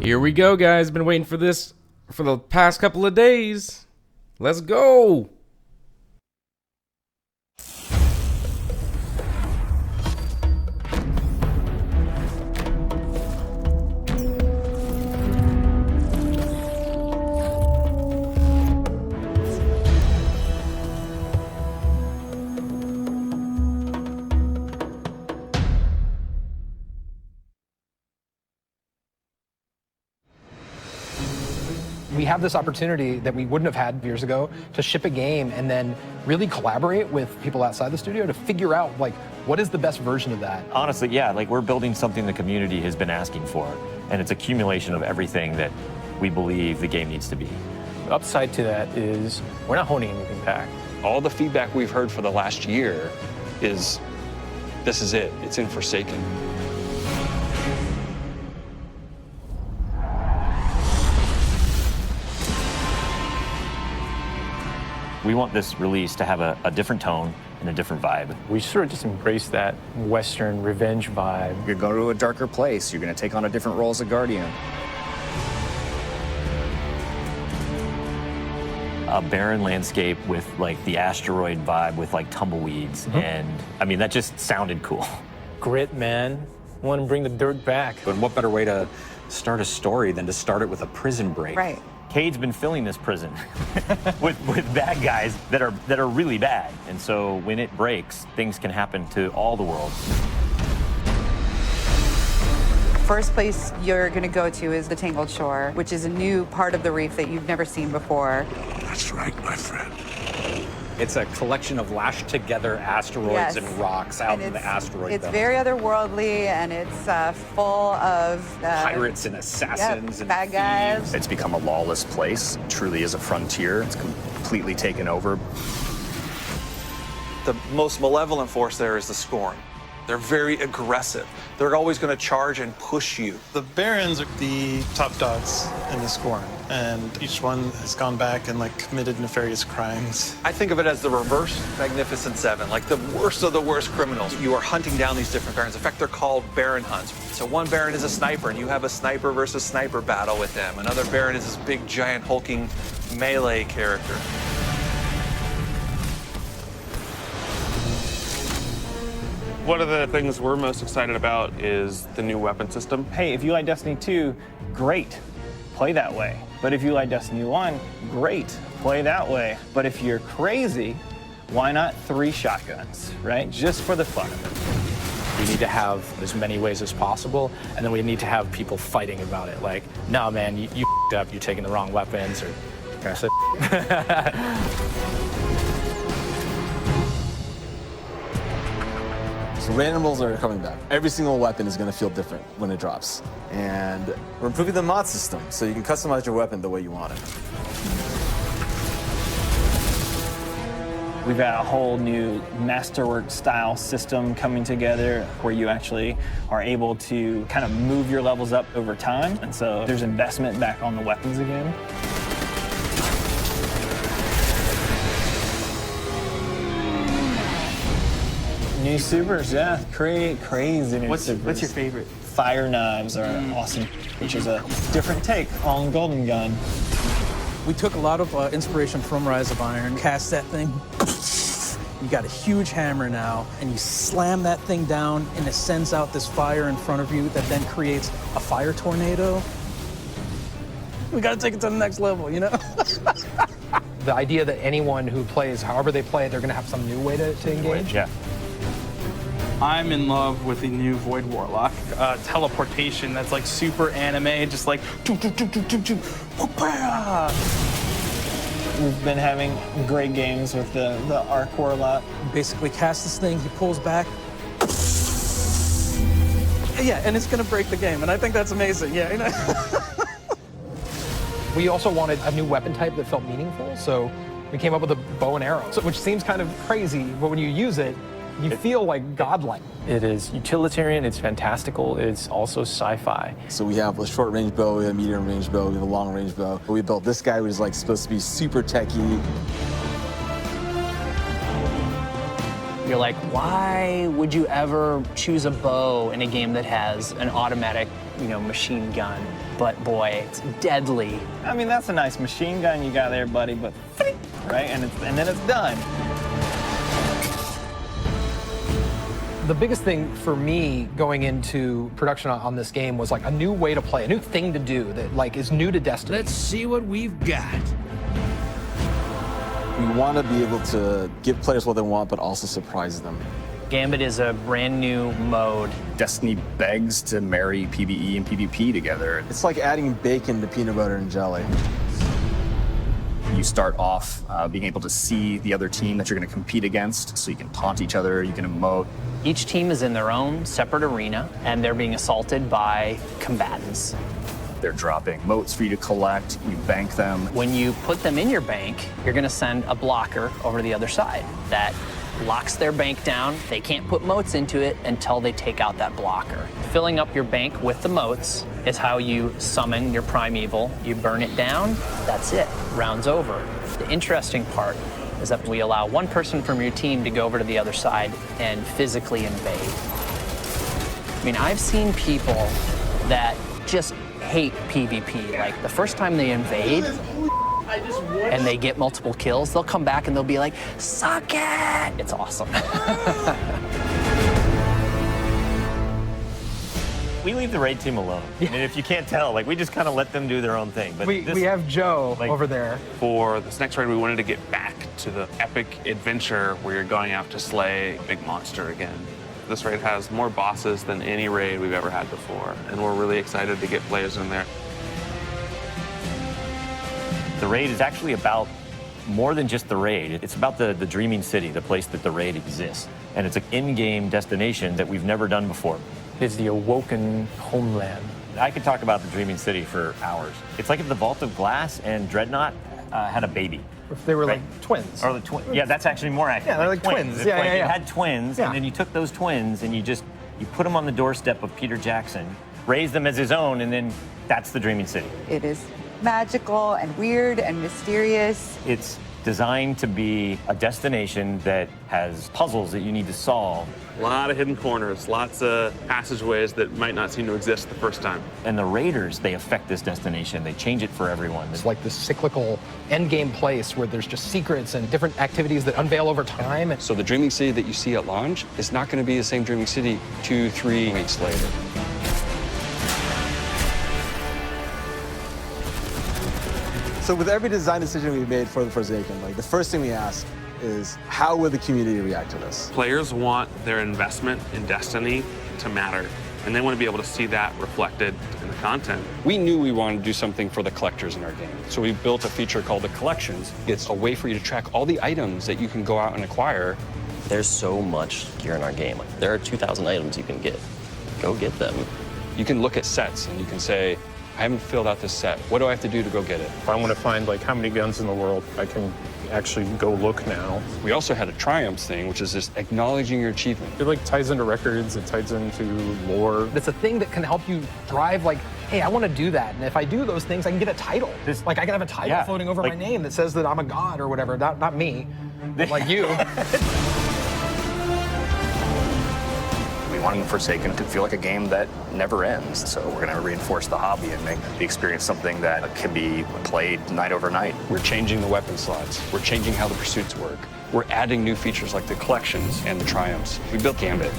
Here we go, guys. Been waiting for this for the past couple of days. Let's go. We have this opportunity that we wouldn't have had years ago to ship a game and then really collaborate with people outside the studio to figure out, like, what is the best version of that? Honestly, yeah, like we're building something the community has been asking for, and it's accumulation of everything that we believe the game needs to be. The upside to that is we're not holding anything back. All the feedback we've heard for the last year is, this is it, it's in Forsaken. We want this release to have a different tone and a different vibe. We sort of just embrace that Western revenge vibe. You're going to a darker place. You're going to take on a different role as a Guardian. A barren landscape with like the asteroid vibe with like tumbleweeds. And I mean, that just sounded cool. Grit, man. I want to bring the dirt back. And what better way to start a story than to start it with a prison break? Right. Cade's been filling this prison with bad guys that are really bad. And so when it breaks, things can happen to all the world. First place you're going to go to is the Tangled Shore, which is a new part of the reef that you've never seen before. That's right, my friend. It's a collection of lashed together asteroids Yes. and rocks out And in the asteroid It's belt. very otherworldly, and it's full of Pirates and assassins and bad guys. It's become a lawless place. It truly is a frontier. It's completely taken over. The most malevolent force there is the Scorn. They're very aggressive. They're always going to charge and push you. The Barons are the top dogs in the Scorn, and each one has gone back and like committed nefarious crimes. I think of it as the reverse Magnificent Seven, like the worst of the worst criminals. You are hunting down these different Barons. In fact, they're called Baron hunts. So one Baron is a sniper, and you have a sniper versus sniper battle with them. Another Baron is this big, giant, hulking melee character. One of the things we're most excited about is the new weapon system. Hey, if you like Destiny 2, great, play that way. But if you like Destiny 1, great, play that way. But if you're crazy, why not 3 shotguns, right? Just for the fun of it. We need to have as many ways as possible, and then we need to have people fighting about it. Like, no, man, you f***ed up, you're taking the wrong weapons, or can I say So randomals are coming back. Every single weapon is going to feel different when it drops. And we're improving the mod system, so you can customize your weapon the way you want it. We've got a whole new masterwork style system coming together where you actually are able to kind of move your levels up over time. And so there's investment back on the weapons again. New supers, yeah, crazy new supers. What's your favorite? Fire knives are awesome, which is a different take on Golden Gun. We took a lot of inspiration from Rise of Iron. Cast that thing. You got a huge hammer now, and you slam that thing down, and it sends out this fire in front of you that then creates a fire tornado. We got to take it to the next level, you know? the idea that anyone who plays, however they play, they're going to have some new way to engage? Yeah. I'm in love with the new Void Warlock. Teleportation that's like super anime, just like We've been having great games with the Arc Warlock. Basically cast this thing, he pulls back. Yeah, and it's gonna break the game, and I think that's amazing, yeah. You know? We also wanted a new weapon type that felt meaningful, so we came up with a bow and arrow, which seems kind of crazy, but when you use it, you feel like godlike. It is utilitarian, it's fantastical, it's also sci-fi. So we have a short range bow, we have a medium range bow, we have a long range bow. We built this guy, which is like supposed to be super techy. You're like, why would you ever choose a bow in a game that has an automatic, machine gun? but boy, it's deadly. I mean, that's a nice machine gun you got there, buddy, but right, and then it's done. The biggest thing for me going into production on this game was like a new way to play, a new thing to do that like is new to Destiny. Let's see what we've got. We want to be able to give players what they want, but also surprise them. Gambit is a brand new mode. Destiny begs to marry PvE and PvP together. It's like adding bacon to peanut butter and jelly. You start off being able to see the other team that you're going to compete against, so you can taunt each other, you can emote. Each team is in their own separate arena, and they're being assaulted by combatants. They're dropping motes for you to collect, you bank them. When you put them in your bank, you're going to send a blocker over to the other side that locks their bank down. They can't put motes into it until they take out that blocker. Filling up your bank with the motes is how you summon your primeval. You burn it down, that's it, round's over. The interesting part is that we allow one person from your team to go over to the other side and physically invade. I mean, I've seen people that just hate PvP. Like, the first time they invade and they get multiple kills, they'll come back and they'll be like, suck it! It's awesome. We leave the raid team alone. I mean, if you can't tell, like, we just kind of let them do their own thing. But We have Joe over there. For this next raid, we wanted to get back to the epic adventure where you're going out to slay a big monster again. This raid has more bosses than any raid we've ever had before, and we're really excited to get players in there. The raid is actually about more than just the raid. It's about the Dreaming City, the place that the raid exists. And it's an in-game destination that we've never done before. It's the Awoken homeland. I could talk about the Dreaming City for hours. It's like if the Vault of Glass and Dreadnought had a baby. If they were like twins. Or the twins. Yeah, that's actually more accurate. Yeah, they're like twins. It's Yeah, like yeah, yeah. It had twins, Yeah. and then you took those twins and you put them on the doorstep of Peter Jackson, raised them as his own, and then that's the Dreaming City. It is magical and weird and mysterious. It's designed to be a destination that has puzzles that you need to solve. A lot of hidden corners, lots of passageways that might not seem to exist the first time. And the raiders, they affect this destination. They change it for everyone. It's like this cyclical endgame place where there's just secrets and different activities that unveil over time. So the Dreaming City that you see at launch is not going to be the same Dreaming City 2-3 weeks later. So with every design decision we made for the Forsaken, like the first thing we ask is how will the community react to this? Players want their investment in Destiny to matter, and they want to be able to see that reflected in the content. We knew we wanted to do something for the collectors in our game. So we built a feature called the Collections. It's a way for you to track all the items that you can go out and acquire. There's so much gear in our game. There are 2,000 items you can get. Go get them. You can look at sets and you can say, I haven't filled out this set. What do I have to do to go get it? If I want to find like how many guns in the world, I can actually go look now. We also had a triumphs thing, which is just acknowledging your achievement. It like ties into records, it ties into lore. It's a thing that can help you drive like, hey, I want to do that. And if I do those things, I can get a title. Like I can have a title floating over my name that says that I'm a god or whatever. Not me, but like you. We wanted Forsaken to feel like a game that never ends. So we're going to reinforce the hobby and make the experience something that can be played night over night. We're changing the weapon slots. We're changing how the pursuits work. We're adding new features like the collections and the triumphs. We built Gambit.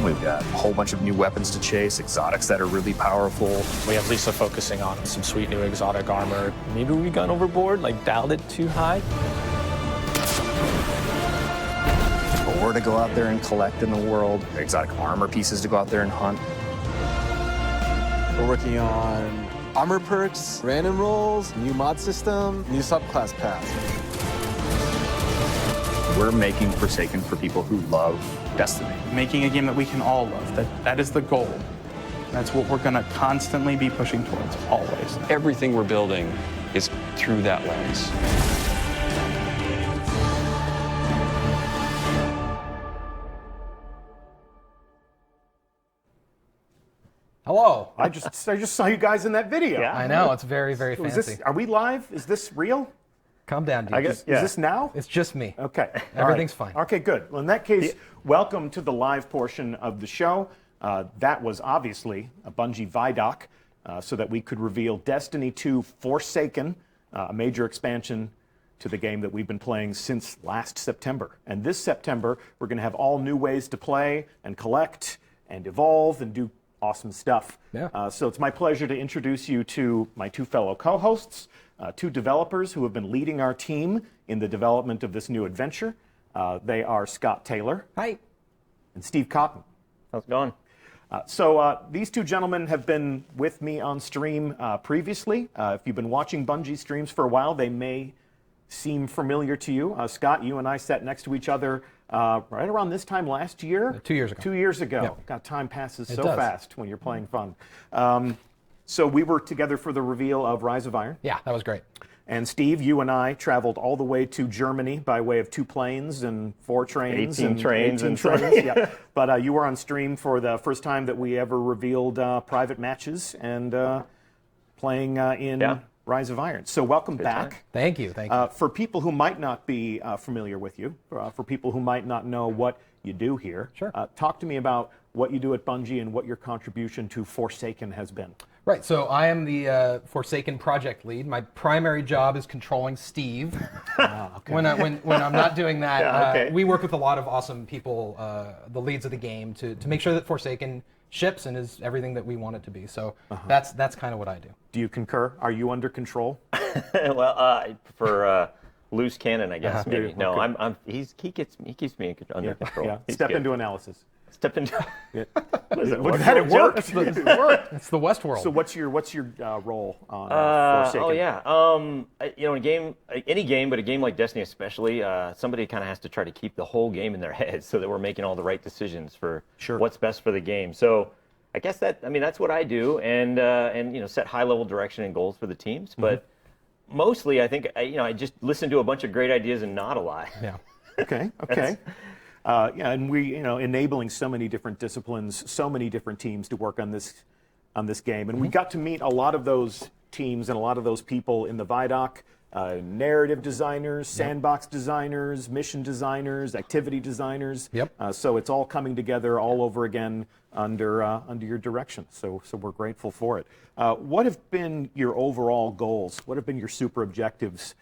We've got a whole bunch of new weapons to chase, exotics that are really powerful. We have Lisa focusing on some sweet new exotic armor. Maybe we gone overboard, like dialed it too high. Ore to go out there and collect in the world, exotic armor pieces to go out there and hunt. We're working on armor perks, random rolls, new mod system, new subclass paths. We're making Forsaken for people who love Destiny. Making a game that we can all love. That is the goal. That's what we're going to constantly be pushing towards, always. Everything we're building is through that lens. Hello. I just saw you guys in that video. I know, it's very, very So is fancy. this, are we live? Is this real? Calm down, dude. I guess, is this now? It's just me. Okay. All Everything's right. fine. Okay, good. Well, in that case, welcome to the live portion of the show. That was obviously a Bungie Vidoc. so that we could reveal Destiny 2 Forsaken, a major expansion to the game that we've been playing since last September. And this September, we're going to have all new ways to play and collect and evolve and do awesome stuff. Yeah. So it's my pleasure to introduce you to my two fellow co-hosts, two developers who have been leading our team in the development of this new adventure. They are Scott Taylor. Hi. And Steve Cotton. How's it going? So these two gentlemen have been with me on stream previously. If you've been watching Bungie streams for a while, they may seem familiar to you. Scott, you and I sat next to each other right around this time last year. 2 years ago. 2 years ago. Yep. God, time passes It so does. fast when you're playing fun. So we were together for the reveal of Rise of Iron. Yeah, that was great. And Steve, you and I traveled all the way to Germany by way of 2 planes and 4 trains. 18 and trains 18 and trains, yeah. But you were on stream for the first time that we ever revealed private matches and playing in Rise of Iron. So welcome back. Thank you. Thank you. For people who might not be familiar with you, for people who might not know what you do here, talk to me about what you do at Bungie and what your contribution to Forsaken has been. Right, so I am the Forsaken project lead. My primary job is controlling Steve. When I'm not doing that, we work with a lot of awesome people, the leads of the game, to make sure that Forsaken ships and is everything that we want it to be. So that's kind of what I do. Do you concur? Are you under control? Well, I prefer loose cannon, I guess. Maybe. Yeah, No, okay. he keeps me under control. Yeah. He's Step good. into analysis. Step into. Look at that, it worked. It worked. It's the Westworld. So what's your role on Forsaken? Oh yeah. You know, in a game, any game, but a game like Destiny especially, somebody kind of has to try to keep the whole game in their head so that we're making all the right decisions for what's best for the game. So I guess that's what I do, and you know, set high level direction and goals for the teams. But mostly, I think I just listen to a bunch of great ideas and nod a lot. Yeah. Okay. Yeah, and we, enabling so many different disciplines, so many different teams to work on this game, and we got to meet a lot of those teams and a lot of those people in the Vidoc. Narrative designers, sandbox designers, mission designers, activity designers. Yep. So it's all coming together all over again under your direction. So we're grateful for it. What have been your overall goals? What have been your super objectives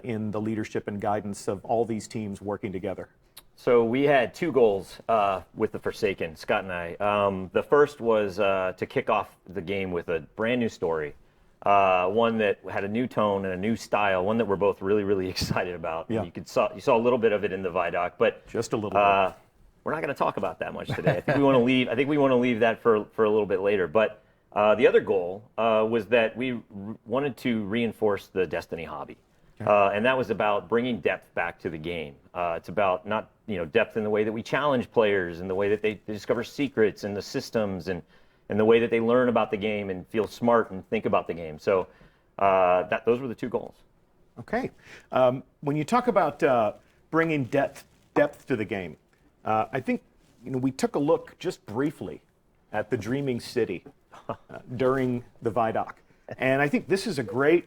in the leadership and guidance of all these teams working together? So we had 2 goals with the Forsaken, Scott and I. The first was to kick off the game with a brand new story, one that had a new tone and a new style, one that we're both really, really excited about. Yeah. You saw a little bit of it in the Vidoc, but just a little bit. We're not going to talk about that much today. I think we want to leave that for a little bit later. But the other goal was that we wanted to reinforce the Destiny hobby. And that was about bringing depth back to the game. It's about not depth in the way that we challenge players, and the way that they discover secrets and the systems, and the way that they learn about the game and feel smart and think about the game. So those were the 2 goals. Okay. When you talk about bringing depth to the game, I think we took a look just briefly at the Dreaming City during the Vidoc, and I think this is a great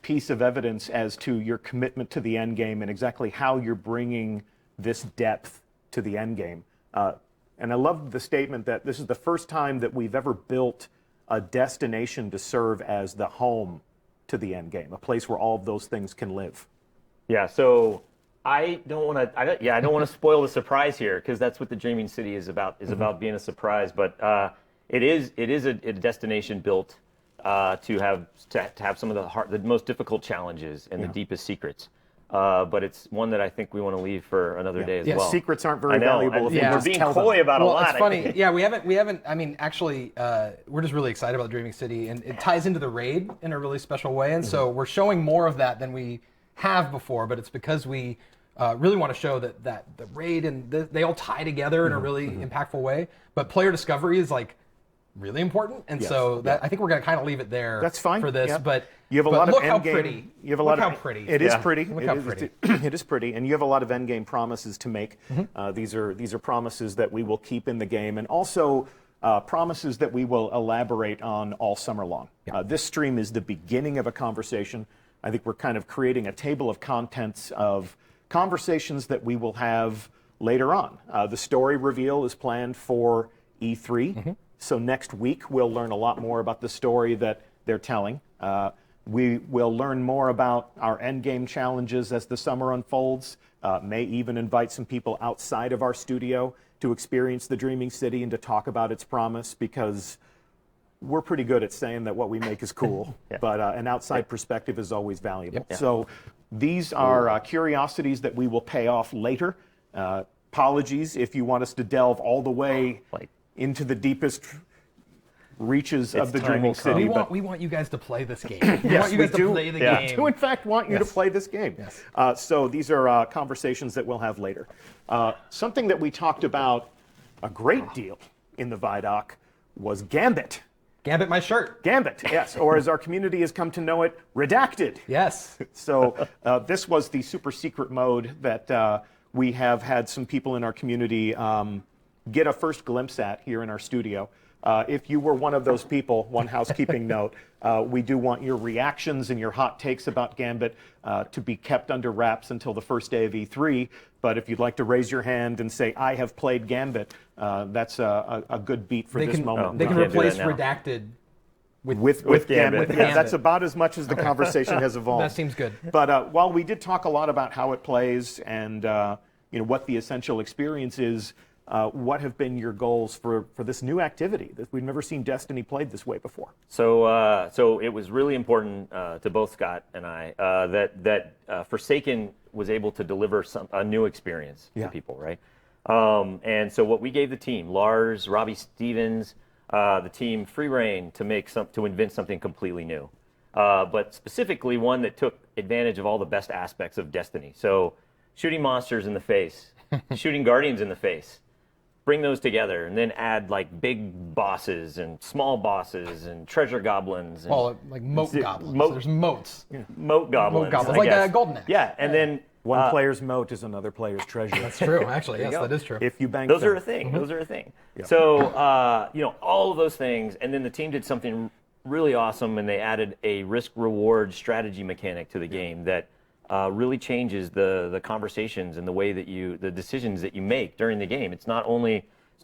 piece of evidence as to your commitment to the end game and exactly how you're bringing this depth to the end game. And I love the statement that this is the first time that we've ever built a destination to serve as the home to the end game, a place where all of those things can live. Yeah. So I don't want to spoil the surprise here, because that's what the Dreaming City is about. About being a surprise, but it is a destination built to have some of the most difficult challenges and the deepest secrets. But it's one that I think we want to leave for another day as well. Secrets aren't very valuable if you we're just being tell coy them. about a lot. It's funny. Yeah, we haven't. I mean, actually, we're just really excited about the Dreaming City, and it ties into the raid in a really special way. And so we're showing more of that than we have before. But it's because we really want to show that the raid and they all tie together in a really impactful way. But player discovery is really important, and so I think we're going to kind of leave it there. That's fine for this. Yeah. But you have a lot of look how end game. pretty. You have a look lot how of pretty. It is pretty. Look how pretty. It is pretty, and you have a lot of end game promises to make. These are promises that we will keep in the game, and also promises that we will elaborate on all summer long. This stream is the beginning of a conversation. I think we're kind of creating a table of contents of conversations that we will have later on. The story reveal is planned for E3. So next week, we'll learn a lot more about the story that they're telling. We will learn more about our endgame challenges as the summer unfolds. May even invite some people outside of our studio to experience the Dreaming City and to talk about its promise, because we're pretty good at saying that what we make is cool, but an outside perspective is always valuable. So these are curiosities that we will pay off later. Apologies if you want us to delve all the way into the deepest reaches of the Dreaming City. We want you guys to play this game. Yes, we do. Play the game. We do, in fact, want you to play this game. Yes. So these are conversations that we'll have later. Something that we talked about a great deal in the Vidoc was Gambit. Gambit my shirt. Gambit, yes, or as our community has come to know it, Redacted. Yes. So this was the super secret mode that we have had some people in our community get a first glimpse at here in our studio. If you were one of those people, one housekeeping note, we do want your reactions and your hot takes about Gambit to be kept under wraps until the first day of E3. But if you'd like to raise your hand and say, I have played Gambit, that's a good beat for this moment. They can replace Redacted with Gambit. Yeah, that's about as much as the conversation has evolved. That seems good. But while we did talk a lot about how it plays and what the essential experience is, what have been your goals for this new activity that we've never seen Destiny played this way before? So it was really important to both Scott and I that Forsaken was able to deliver a new experience to people, right? And so what we gave the team, Lars, Robbie Stevens, the team free reign to invent something completely new, but specifically one that took advantage of all the best aspects of Destiny. So shooting monsters in the face, shooting guardians in the face. Bring those together and then add like big bosses and small bosses and treasure goblins. And like moat goblins. There's moats. Moat goblins. Moat goblins, like Golden Axe. Yeah, and then one player's moat is another player's treasure. That's true, actually. Yes, that is true. If you bank those them. are a thing. Those are a thing. So all of those things, and then the team did something really awesome, and they added a risk-reward strategy mechanic to the game that really changes the conversations and the way that the decisions that you make during the game. It's no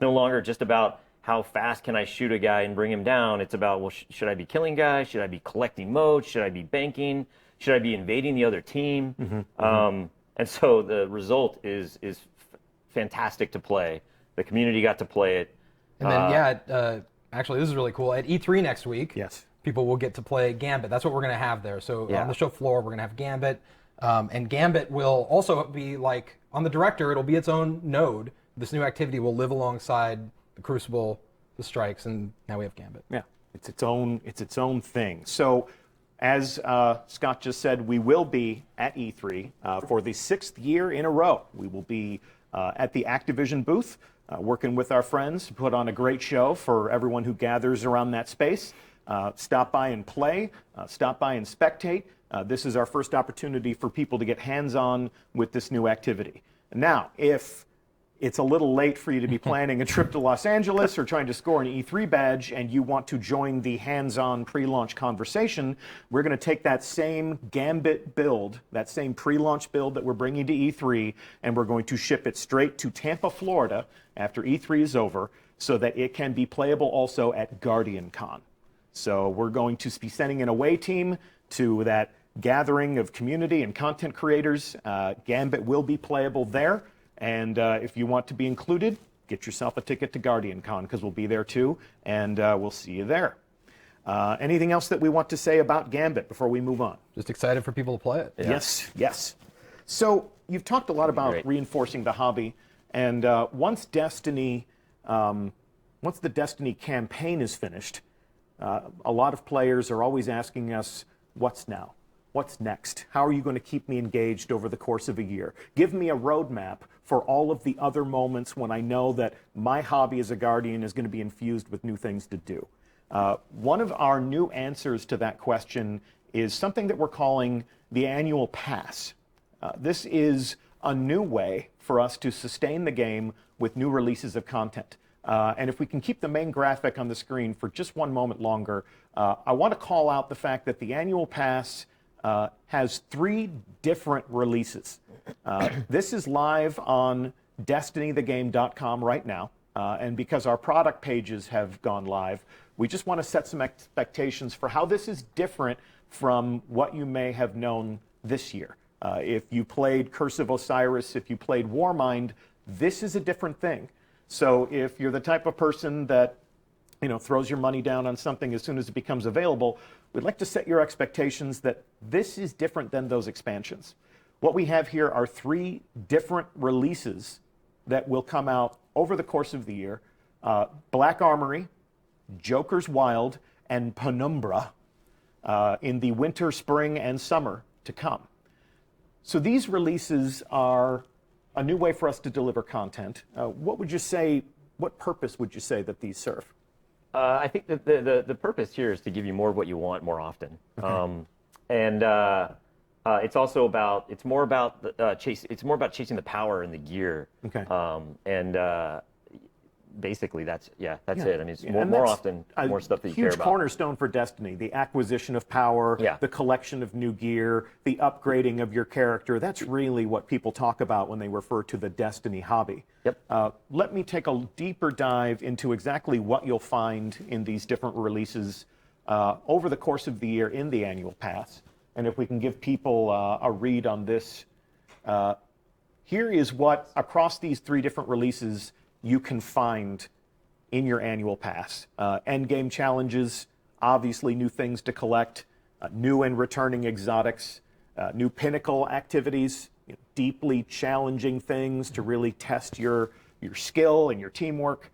longer just about how fast can I shoot a guy and bring him down. It's about, well, should I be killing guys? Should I be collecting motes? Should I be banking? Should I be invading the other team? And so the result is fantastic to play. The community got to play it. And then, actually, this is really cool. At E3 next week, people will get to play Gambit. That's what we're going to have there. So on the show floor, we're going to have Gambit. And Gambit will also be like, on the Director, it'll be its own node. This new activity will live alongside the Crucible, the Strikes, and now we have Gambit. Yeah, it's its own thing. So, as Scott just said, we will be at E3 for the 6th year in a row. We will be at the Activision booth, working with our friends to put on a great show for everyone who gathers around that space. Stop by and play, stop by and spectate. This is our first opportunity for people to get hands-on with this new activity. Now, if it's a little late for you to be planning a trip to Los Angeles or trying to score an E3 badge and you want to join the hands-on pre-launch conversation, we're going to take that same Gambit build, that same pre-launch build that we're bringing to E3, and we're going to ship it straight to Tampa, Florida after E3 is over so that it can be playable also at GuardianCon. So we're going to be sending an away team to that gathering of community and content creators. Gambit will be playable there. And if you want to be included, get yourself a ticket to GuardianCon because we'll be there too, and we'll see you there. Anything else that we want to say about Gambit before we move on? Just excited for people to play it. Yeah. Yes. So you've talked a lot about reinforcing the hobby, and once the Destiny campaign is finished, a lot of players are always asking us, what's now? What's next? How are you going to keep me engaged over the course of a year? Give me a roadmap for all of the other moments when I know that my hobby as a Guardian is going to be infused with new things to do. One of our new answers to that question is something that we're calling the annual pass. This is a new way for us to sustain the game with new releases of content. And if we can keep the main graphic on the screen for just one moment longer, I want to call out the fact that the annual pass has 3 different releases. This is live on DestinyTheGame.com right now. and because our product pages have gone live, we just want to set some expectations for how this is different from what you may have known this year. If you played Curse of Osiris, if you played Warmind, this is a different thing. So if you're the type of person that throws your money down on something as soon as it becomes available, we'd like to set your expectations that this is different than those expansions. What we have here are 3 different releases that will come out over the course of the year. Black Armory, Joker's Wild, and Penumbra in the winter, spring, and summer to come. So these releases are a new way for us to deliver content. What purpose would you say that these serve? I think that the purpose here is to give you more of what you want more often. Okay. It's also about, it's more about chasing the power and the gear. Okay. Basically that's it. I mean, it's more often, more stuff that you care about. Huge cornerstone for Destiny, the acquisition of power, the collection of new gear, the upgrading of your character. That's really what people talk about when they refer to the Destiny hobby. Yep. Let me take a deeper dive into exactly what you'll find in these different releases over the course of the year in the annual pass. And if we can give people a read on this, here is what, across these 3 different releases, you can find in your annual pass. Endgame challenges, obviously new things to collect, new and returning exotics, new pinnacle activities, deeply challenging things to really test your skill and your teamwork,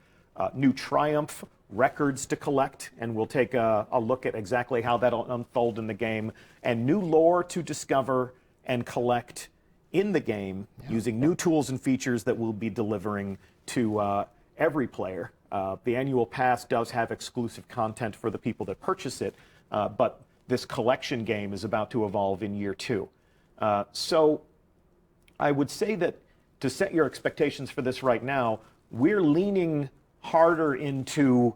new triumph records to collect, and we'll take a look at exactly how that'll unfold in the game, and new lore to discover and collect in the game using new tools and features that we'll be delivering to every player. The annual pass does have exclusive content for the people that purchase it, but this collection game is about to evolve in year 2. So I would say that to set your expectations for this right now, we're leaning harder into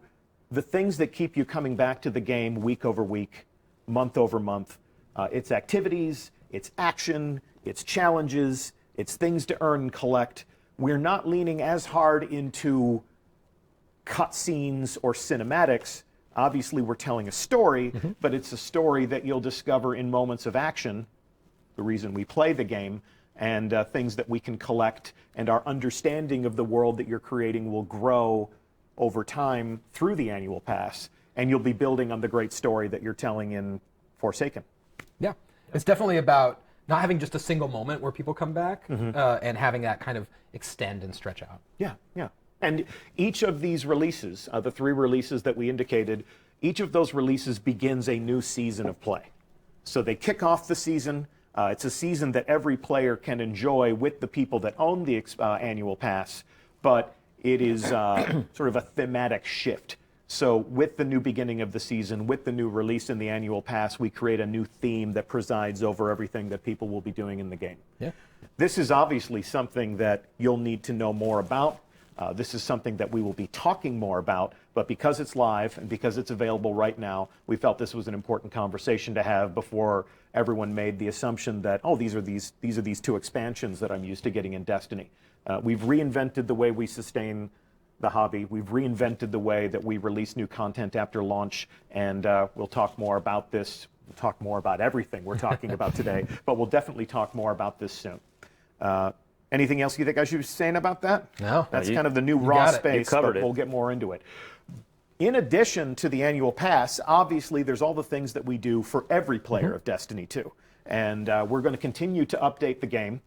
the things that keep you coming back to the game week over week, month over month. It's activities, it's action, it's challenges, it's things to earn and collect. We're not leaning as hard into cutscenes or cinematics. Obviously, we're telling a story, but it's a story that you'll discover in moments of action, the reason we play the game, and things that we can collect, and our understanding of the world that you're creating will grow over time through the annual pass, and you'll be building on the great story that you're telling in Forsaken. Yeah, it's definitely about not having just a single moment where people come back, and having that kind of extend and stretch out. Yeah. And each of these releases, the 3 releases that we indicated, each of those releases begins a new season of play. So they kick off the season. It's a season that every player can enjoy with the people that own the annual pass, but it is sort of a thematic shift. So with the new beginning of the season, with the new release in the annual pass, we create a new theme that presides over everything that people will be doing in the game. Yeah. This is obviously something that you'll need to know more about. This is something that we will be talking more about, but because it's live and because it's available right now, we felt this was an important conversation to have before everyone made the assumption that, oh, these are these 2 expansions that I'm used to getting in Destiny. We've reinvented the way we sustain the hobby. We've reinvented the way that we release new content after launch, and we'll talk more about this. We'll talk more about everything we're talking about today, but we'll definitely talk more about this soon. Anything else you think I should be saying about that? No. That's kind of the new raw space, but we'll get more into it. In addition to the annual pass, obviously there's all the things that we do for every player of Destiny 2. And we're going to continue to update the game.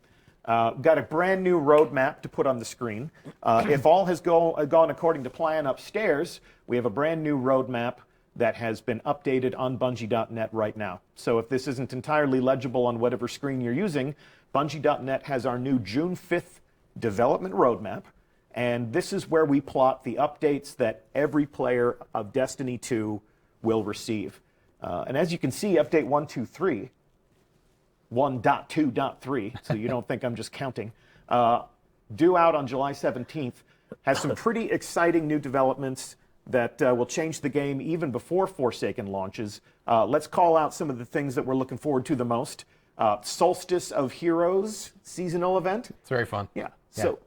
Got a brand new roadmap to put on the screen. If all has gone according to plan upstairs, we have a brand new roadmap that has been updated on Bungie.net right now. So if this isn't entirely legible on whatever screen you're using, Bungie.net has our new June 5th development roadmap, and this is where we plot the updates that every player of Destiny 2 will receive. And as you can see, update 1.2.3, 1.2.3, so you don't think I'm just counting, due out on July 17th, has some pretty exciting new developments that will change the game even before Forsaken launches. Let's call out some of the things that we're looking forward to the most. Solstice of Heroes seasonal event. It's very fun. Yeah. So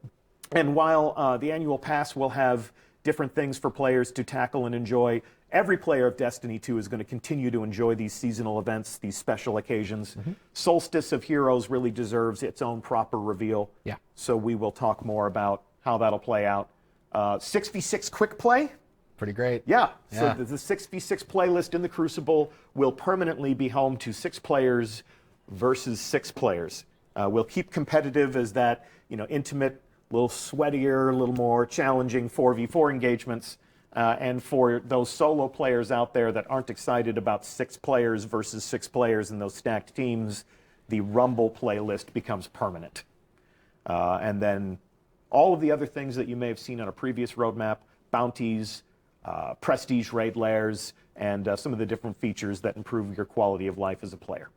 And while the annual pass will have different things for players to tackle and enjoy, every player of Destiny 2 is going to continue to enjoy these seasonal events, these special occasions. Solstice of Heroes really deserves its own proper reveal. Yeah. So we will talk more about how that'll play out. 6v6 quick play. Pretty great. Yeah. Yeah. So the 6v6 playlist in the Crucible will permanently be home to 6 players versus 6 players. We'll keep competitive as that, intimate, a little sweatier, a little more challenging 4v4 engagements. And for those solo players out there that aren't excited about 6 players versus 6 players in those stacked teams, the Rumble playlist becomes permanent. And then all of the other things that you may have seen on a previous roadmap, bounties, prestige raid layers, and some of the different features that improve your quality of life as a player.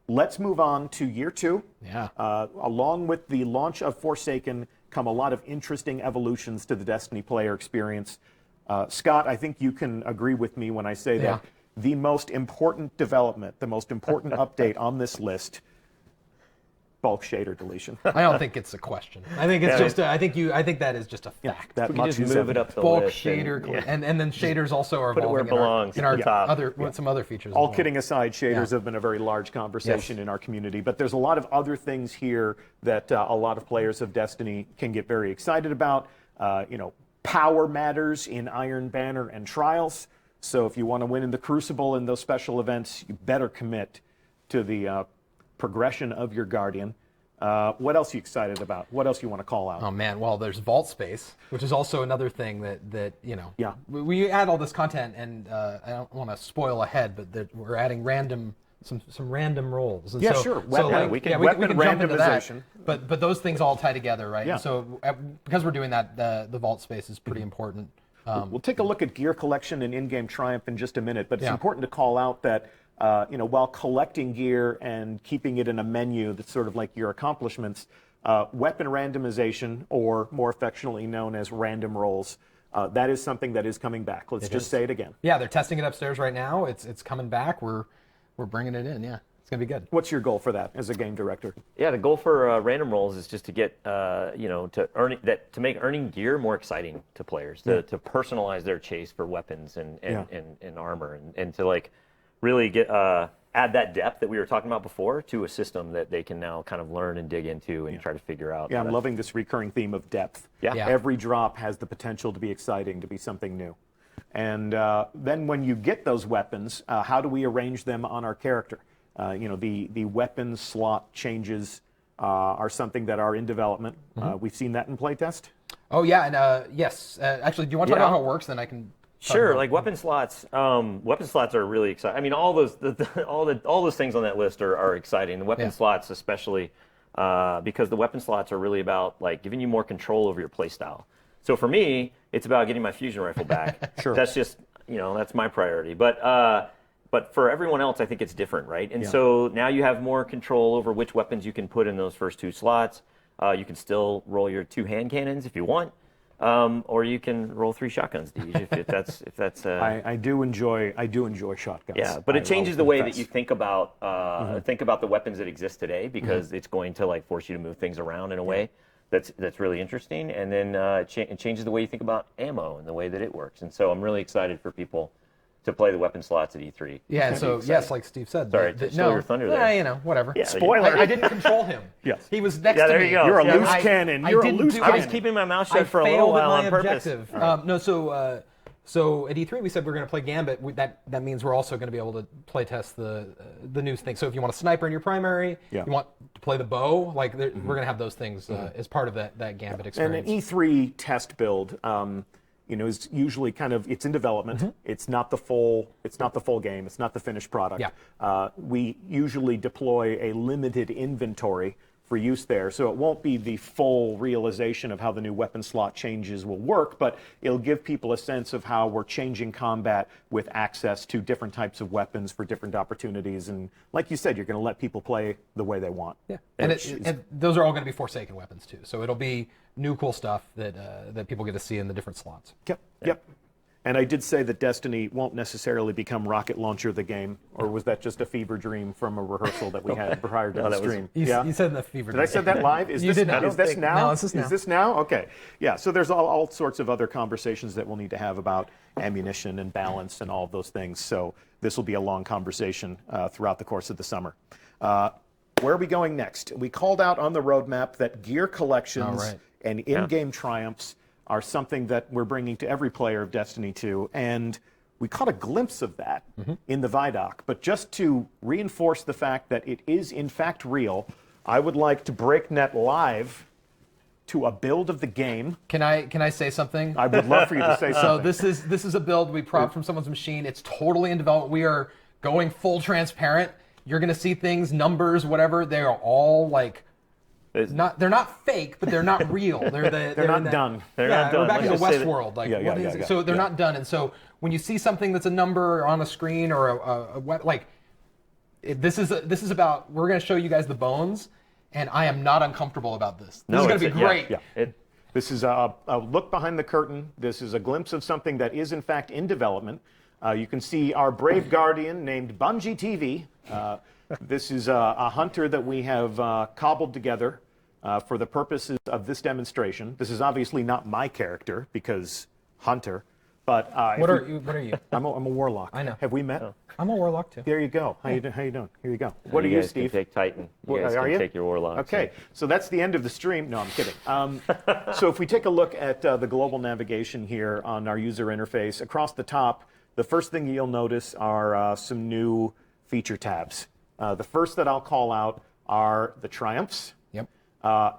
Let's move on to year 2. Yeah. Along with the launch of Forsaken come a lot of interesting evolutions to the Destiny player experience. Scott, I think you can agree with me when I say that the most important development, the most important update on this list, bulk shader deletion. I don't think it's a question. I think it's just. I think that is just a fact. That We much can just is move it evident. up the Bulk list. shader, and then shaders also are Put it where it evolving belongs, in our at the top. with some other features. All as well. kidding aside, shaders Yeah. have been a very large conversation Yes. in our community, but there's a lot of other things here that a lot of players of Destiny can get very excited about. Power matters in Iron Banner and Trials, so if you want to win in the Crucible and those special events, you better commit to the progression of your Guardian. What else are you excited about? What else you want to call out? Oh man, well, there's vault space, which is also another thing that Yeah. we add all this content, and I don't want to spoil ahead, but that we're adding some random roles. And Yeah, so, sure. So Weapon- like, we can- we weapon can jump into that. randomization. But those things all tie together, right? Yeah. And so because we're doing that, the vault space is pretty important. We'll take a look at gear collection and in-game triumph in just a minute, but it's Yeah. important to call out that while collecting gear and keeping it in a menu that's sort of like your accomplishments, weapon randomization, or more affectionately known as random rolls, that is something that is coming back. Let's just say it again. Yeah, they're testing it upstairs right now. It's coming back. We're bringing it in. Yeah, it's gonna be good. What's your goal for that as a game director? Yeah, the goal for random rolls is just to get to make earning gear more exciting to players, to personalize their chase for weapons and armor, and to really get add that depth that we were talking about before to a system that they can now kind of learn and dig into and try to figure out. Yeah, I'm loving this recurring theme of depth. Yeah. Every drop has the potential to be exciting, to be something new. And then when you get those weapons, how do we arrange them on our character? The weapon slot changes are something that are in development. We've seen that in playtest. Oh yeah, and yes. Actually, do you want to talk about how it works? Then I can. Sure, like weapon slots. Weapon slots are really exciting. I mean, all those all those things on that list are exciting. The weapon slots, especially, because the weapon slots are really about giving you more control over your playstyle. So for me, it's about getting my fusion rifle back. Sure. That's just that's my priority. But for everyone else, I think it's different, right? And so now you have more control over which weapons you can put in those first 2 slots. You can still roll your 2 hand cannons if you want. Or you can roll 3 shotguns, Deej, if that's. I do enjoy shotguns. Yeah, but it changes the way that you think about the weapons that exist today, because it's going to force you to move things around in a way that's really interesting, and then it changes the way you think about ammo and the way that it works. And so I'm really excited for people to play the weapon slots at E3. Yeah, and so yes, like Steve said. Sorry to steal your thunder there. Whatever. Yeah, Spoiler. I didn't control him. Yes. He was next Yeah, to there me. you go. You're a Yeah, loose cannon. You're a loose I was cannon. keeping my mouth shut for a I little failed at while my on purpose. objective. So at E3 we said we're going to play Gambit. That means we're also going to be able to play test the new thing. So if you want a sniper in your primary, you want to play the bow, we're going to have those things as part of that Gambit experience. And an E3 test build, is usually it's in development. It's not the full game. It's not the finished product. Yeah. We usually deploy a limited inventory for use there, so it won't be the full realization of how the new weapon slot changes will work, but it'll give people a sense of how we're changing combat with access to different types of weapons for different opportunities. And like you said, you're going to let people play the way they want. Yeah, and those are all going to be Forsaken weapons too. So it'll be new cool stuff that people get to see in the different slots. Yep. And I did say that Destiny won't necessarily become Rocket Launcher the game, or was that just a fever dream from a rehearsal that we had prior to the stream? You said the fever dream. Did I say that live? Is You this did now? not. Is this now? No, this is now. Is this now? Okay. Yeah, so there's all sorts of other conversations that we'll need to have about ammunition and balance and all of those things. So this will be a long conversation throughout the course of the summer. Where are we going next? We called out on the roadmap that gear collections and in-game triumphs are something that we're bringing to every player of Destiny 2, and we caught a glimpse of that in the Vidoc. But just to reinforce the fact that it is in fact real, I would like to break net live to a build of the game. Can I say something? I would love for you to say something. So this is a build we propped from someone's machine. It's totally in development. We are going full transparent. You're going to see things, numbers, whatever. They are all like. They're not fake, but they're not real. They're not done. They're not done. We're back in the Westworld. Like, what is it? So they're not done. And so when you see something that's a number on a screen or this is about. We're going to show you guys the bones, and I am not uncomfortable about this. This is going to be great. This is a look behind the curtain. This is a glimpse of something that is in fact in development. You can see our brave guardian named Bungie TV. This is a hunter that we have cobbled together for the purposes of this demonstration. This is obviously not my character because hunter, but what are you? I'm a warlock. I know. Have we met? I'm a warlock too. There you go. How you doing? Here you go. What are you, Steve? Can take Titan. You guys can take your warlock. Okay, so that's the end of the stream. No, I'm kidding. So if we take a look at the global navigation here on our user interface, across the top, the first thing you'll notice are some new feature tabs. The first that I'll call out are the triumphs. Yep.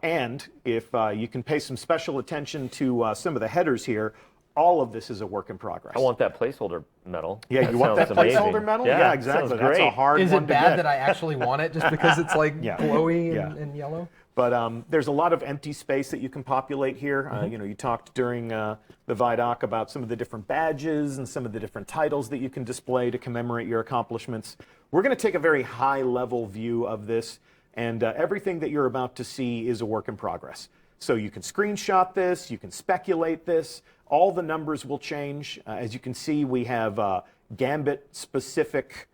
And if you can pay some special attention to some of the headers here, all of this is a work in progress. I want that placeholder medal. Yeah, you want that placeholder medal? Yeah, exactly. That's a hard one to get. Is it bad that I actually want it just because it's like glowy and yellow? But there's a lot of empty space that you can populate here. You talked during the Vidoc about some of the different badges and some of the different titles that you can display to commemorate your accomplishments. We're going to take a very high-level view of this, and everything that you're about to see is a work in progress. So you can screenshot this, you can speculate this, all the numbers will change. As you can see, we have Gambit-specific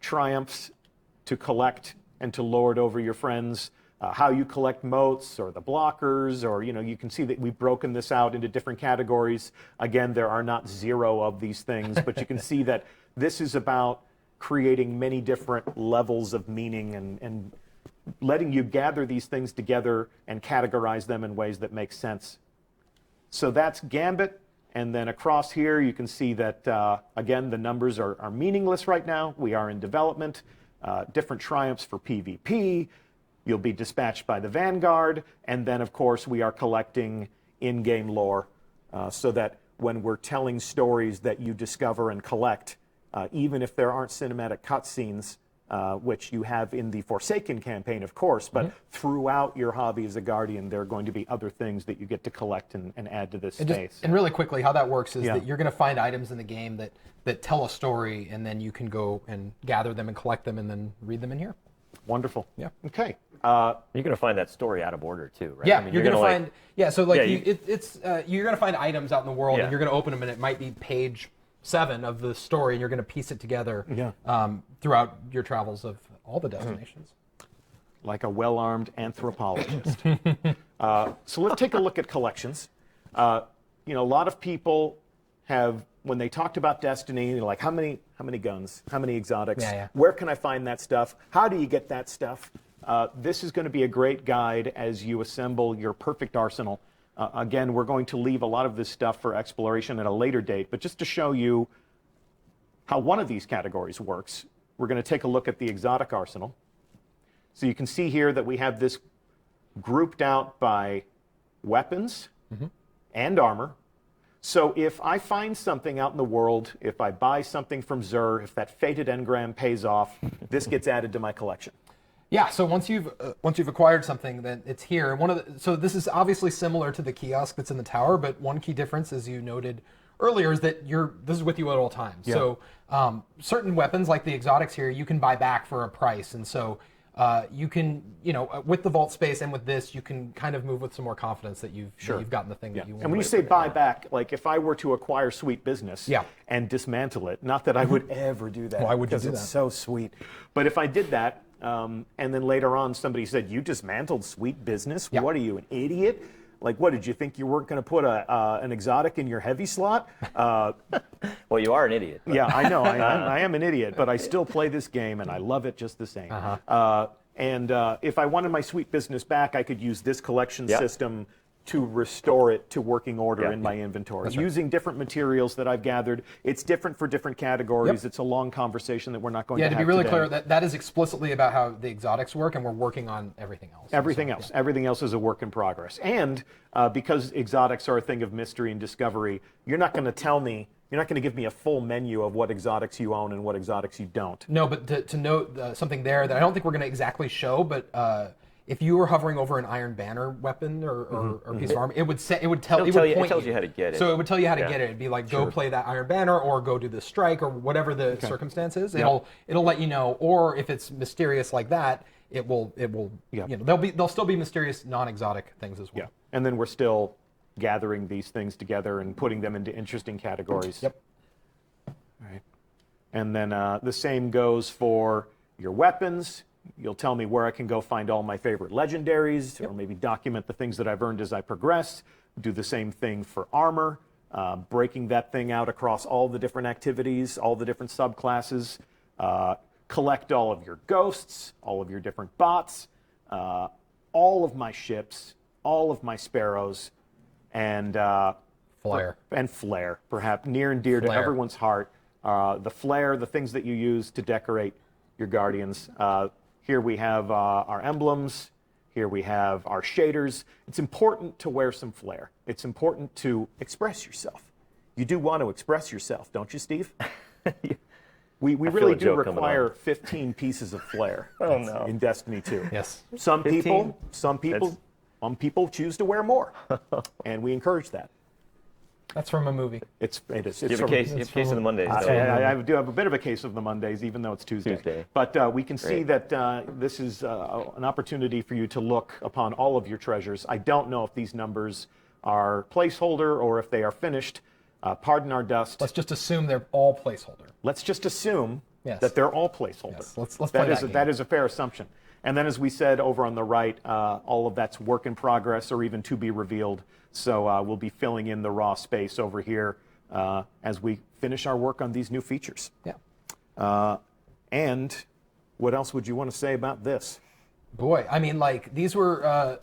triumphs to collect and to lord over your friends. How you collect motes or the blockers, or you can see that we've broken this out into different categories. Again, there are not 0 of these things, but you can see that this is about creating many different levels of meaning and letting you gather these things together and categorize them in ways that make sense. So that's Gambit, and then across here you can see that, again, the numbers are meaningless right now. We are in development. Different triumphs for PvP. You'll be dispatched by the Vanguard, and then, of course, we are collecting in-game lore so that when we're telling stories that you discover and collect, even if there aren't cinematic cutscenes, which you have in the Forsaken campaign, of course, but throughout your hobby as a Guardian, there are going to be other things that you get to collect and add to this space. And really quickly, how that works is that you're going to find items in the game that tell a story, and then you can go and gather them and collect them and then read them in here. Wonderful. Yeah. Okay. You're going to find that story out of order too, right? Yeah, I mean, you're going to find. So like you're going to find items out in the world, and you're going to open them, and it might be page 7 of the story, and you're going to piece it together throughohout your travels of all the destinations. Like a well-armed anthropologist. So let's take a look at collections. A lot of people have, when they talked about Destiny, they're like, how many guns, how many exotics, where can I find that stuff, how do you get that stuff? This is going to be a great guide as you assemble your perfect arsenal. Again, we're going to leave a lot of this stuff for exploration at a later date, but just to show you how one of these categories works, we're going to take a look at the exotic arsenal. So you can see here that we have this grouped out by weapons and armor. So if I find something out in the world, if I buy something from Xur, if that fated engram pays off, this gets added to my collection. Yeah, so once you've acquired something, then it's here. So this is obviously similar to the kiosk that's in the tower, but one key difference, as you noted earlier, is that this is with you at all times. Yeah. So certain weapons, like the exotics here, you can buy back for a price, and so you can, with the vault space and with this, you can kind of move with some more confidence that you've gotten the thing that you want. And when you say buy back, like if I were to acquire Sweet Business and dismantle it, not that I would ever do that. Why would you because do it's that? so sweet. But if I did that, and then later on somebody said, you dismantled Sweet Business? What are you, an idiot? Like, what, did you think you weren't going to put an exotic in your heavy slot? Well, you are an idiot. Yeah, I know. I am an idiot, but I still play this game, and I love it just the same. And if I wanted my Sweet Business back, I could use this collection system to restore it to working order in my inventory. That's right. Using different materials that I've gathered. It's different for different categories. It's a long conversation that we're not going to have to be really today. clear, that is explicitly about how the exotics work, and we're working on everything else. Everything else. Everything else is a work in progress. And because exotics are a thing of mystery and discovery, you're not going to tell me, you're not going to give me a full menu of what exotics you own and what exotics you don't. No, but to note something there that I don't think we're going to exactly show, but if you were hovering over an Iron Banner weapon or piece of armor, it would tell It tells you how to get it. So it would tell you how to get it. It'd be like, go play that Iron Banner, or go do this strike, or whatever the circumstance is. It'll let you know. Or if it's mysterious like that, it will. There'll still be mysterious non-exotic things as well. Yeah, and then we're still gathering these things together and putting them into interesting categories. Yep. All right. And then the same goes for your weapons. You'll tell me where I can go find all my favorite legendaries, or maybe document the things that I've earned as I progress. Do the same thing for armor, breaking that thing out across all the different activities, all the different subclasses. Collect all of your ghosts, all of your different bots, all of my ships, all of my sparrows, and flare, perhaps near and dear to everyone's heart. The flare, the things that you use to decorate your guardians. Here we have our emblems. Here we have our shaders. It's important to wear some flair. It's important to express yourself. You do want to express yourself, don't you, Steve? We really do require 15 pieces of flair in Destiny 2. Yes. Some people choose to wear more, and we encourage that. That's from a movie. It is. You have a case of the Mondays. I do have a bit of a case of the Mondays, even though it's Tuesday. But we can see that this is an opportunity for you to look upon all of your treasures. I don't know if these numbers are placeholder or if they are finished. Pardon our dust. Let's just assume they're all placeholder. Let's just assume that they're all placeholder. Yes. Let's play that game. That is a fair assumption. And then, as we said over on the right, all of that's work in progress or even to be revealed. So we'll be filling in the raw space over here as we finish our work on these new features. Yeah. And what else would you want to say about this? Boy, I mean, like, these are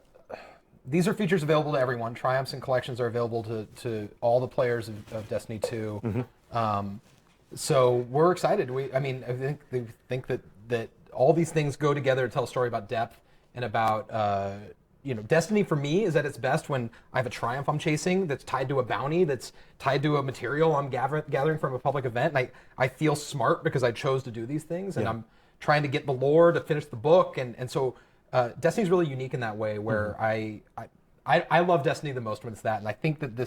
features available to everyone. Triumphs and collections are available to all the players of Destiny 2. So we're excited. I think that all these things go together to tell a story about depth and about Destiny for me is at its best when I have a triumph I'm chasing that's tied to a bounty, that's tied to a material I'm gathering from a public event. And I feel smart because I chose to do these things, and I'm trying to get the lore to finish the book. And so Destiny's really unique in that way, where I love Destiny the most when it's that. And I think that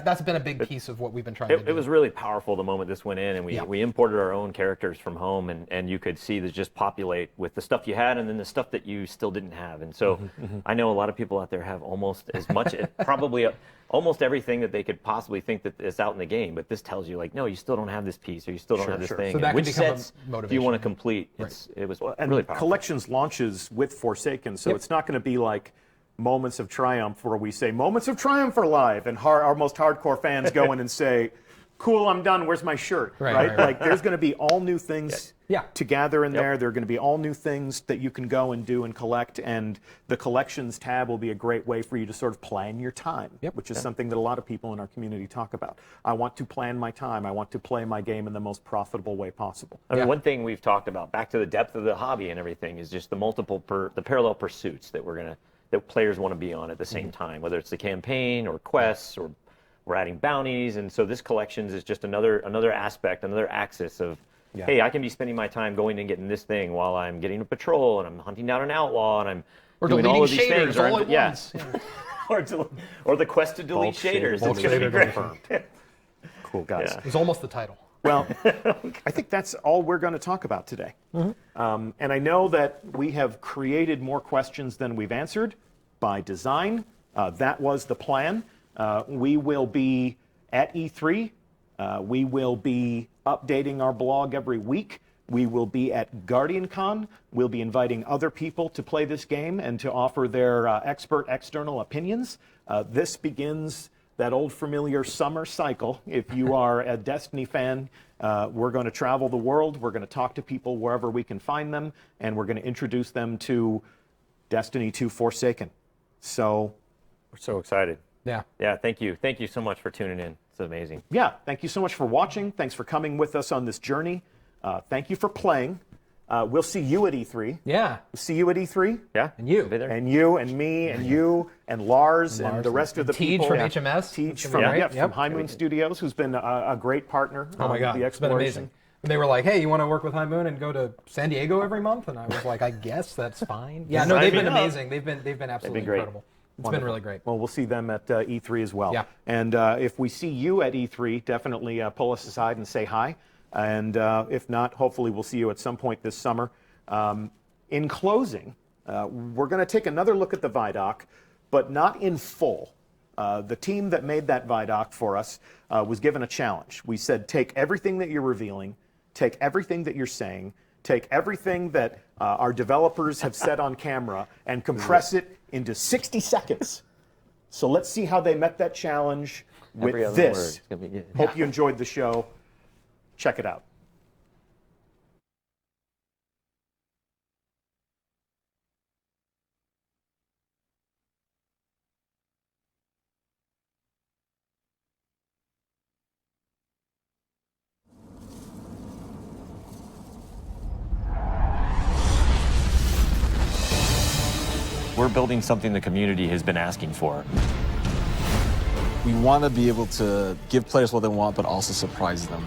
that's been a big piece of what we've been trying to do. It was really powerful the moment this went in, and we imported our own characters from home, and you could see this just populate with the stuff you had and then the stuff that you still didn't have. And so I know a lot of people out there have almost as much, probably almost everything that they could possibly think that is out in the game, but this tells you, like, no, you still don't have this piece, or you still don't have this thing. So that which can become sets a motivation. do you want to complete? It was and really powerful. Collections launches with Forsaken, so it's not going to be like Moments of Triumph where we say Moments of Triumph are live, and our most hardcore fans go in and say, cool, I'm done, where's my shirt? Right? Like, there's going to be all new things to gather in there. There are going to be all new things that you can go and do and collect, and the collections tab will be a great way for you to sort of plan your time, which is something that a lot of people in our community talk about. I want to plan my time. I want to play my game in the most profitable way possible. I mean, one thing we've talked about, back to the depth of the hobby and everything, is just the parallel pursuits that that players want to be on at the same time, whether it's the campaign or quests, or we're adding bounties. And so this collections is just another aspect, another axis of, hey, I can be spending my time going and getting this thing while I'm getting a patrol, and I'm hunting down an outlaw, and I'm doing all of these things. All at once. or the quest to delete shaders. Cool, guys. It was almost the title. Well, I think that's all we're going to talk about today. And I know that we have created more questions than we've answered by design. That was the plan. We will be at E3. We will be updating our blog every week. We will be at GuardianCon. We'll be inviting other people to play this game and to offer their expert external opinions. This begins that old familiar summer cycle. If you are a Destiny fan, we're going to travel the world. We're going to talk to people wherever we can find them, and we're going to introduce them to Destiny 2 Forsaken. So we're so excited. Yeah. Yeah, thank you. Thank you so much for tuning in. It's amazing. Yeah, thank you so much for watching. Thanks for coming with us on this journey. Thank you for playing. We'll see you at E3. Yeah. We'll see you at E3. Yeah. And you. And you and me and you and Lars and the rest of the Teej people. from HMS. Teej from High Moon Studios, who's been a great partner Oh my God, the it's been exploration. amazing. And they were like, hey, you want to work with High Moon and go to San Diego every month? And I was like, I guess that's fine. Yeah, no, they've been amazing. They've been absolutely incredible. It's been really great. Well, we'll see them at E3 as well. Yeah. And if we see you at E3, definitely pull us aside and say hi. And if not, hopefully we'll see you at some point this summer. In closing, we're going to take another look at the Vidoc, but not in full. The team that made that Vidoc for us was given a challenge. We said, take everything that you're revealing, take everything that you're saying, take everything that our developers have said on camera, and compress it into 60 seconds. So let's see how they met that challenge with Every other this. word. It's gonna be- Hope you enjoyed the show. Check it out. We're building something the community has been asking for. We want to be able to give players what they want, but also surprise them.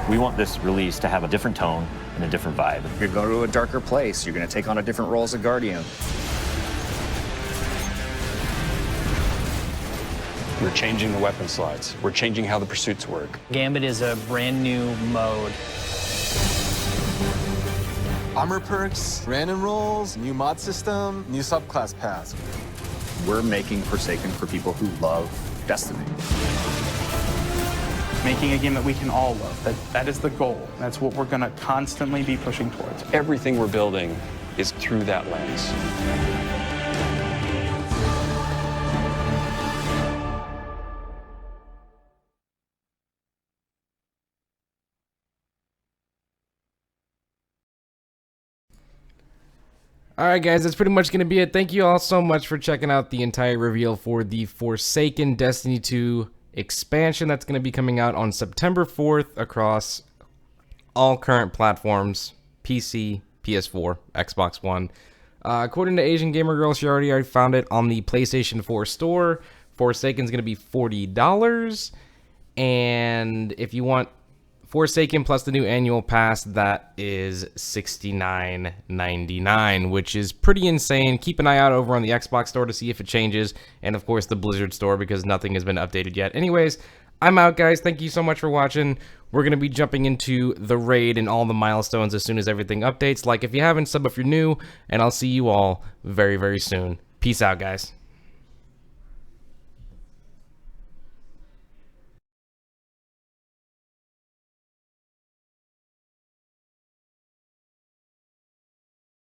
We want this release to have a different tone and a different vibe. You're going to a darker place. You're going to take on a different role as a Guardian. We're changing the weapon slots. We're changing how the pursuits work. Gambit is a brand new mode. Armor perks, random rolls, new mod system, new subclass paths. We're making Forsaken for people who love Destiny. Making a game that we can all love. That is the goal. That's what we're going to constantly be pushing towards. Everything we're building is through that lens. Alright guys, that's pretty much going to be it. Thank you all so much for checking out the entire reveal for the Forsaken Destiny 2 expansion that's going to be coming out on September 4th across all current platforms, PC, PS4, Xbox One. According to Asian Gamer Girl, she already found it on the PlayStation 4 store. Forsaken's going to be $40, and if you want Forsaken plus the new annual pass, that is $69.99, which is pretty insane. Keep an eye out over on the Xbox store to see if it changes, and of course the Blizzard store because nothing has been updated yet. Anyways, I'm out, guys. Thank you so much for watching. We're going to be jumping into the raid and all the milestones as soon as everything updates. Like if you haven't, sub if you're new, and I'll see you all very, very soon. Peace out, guys.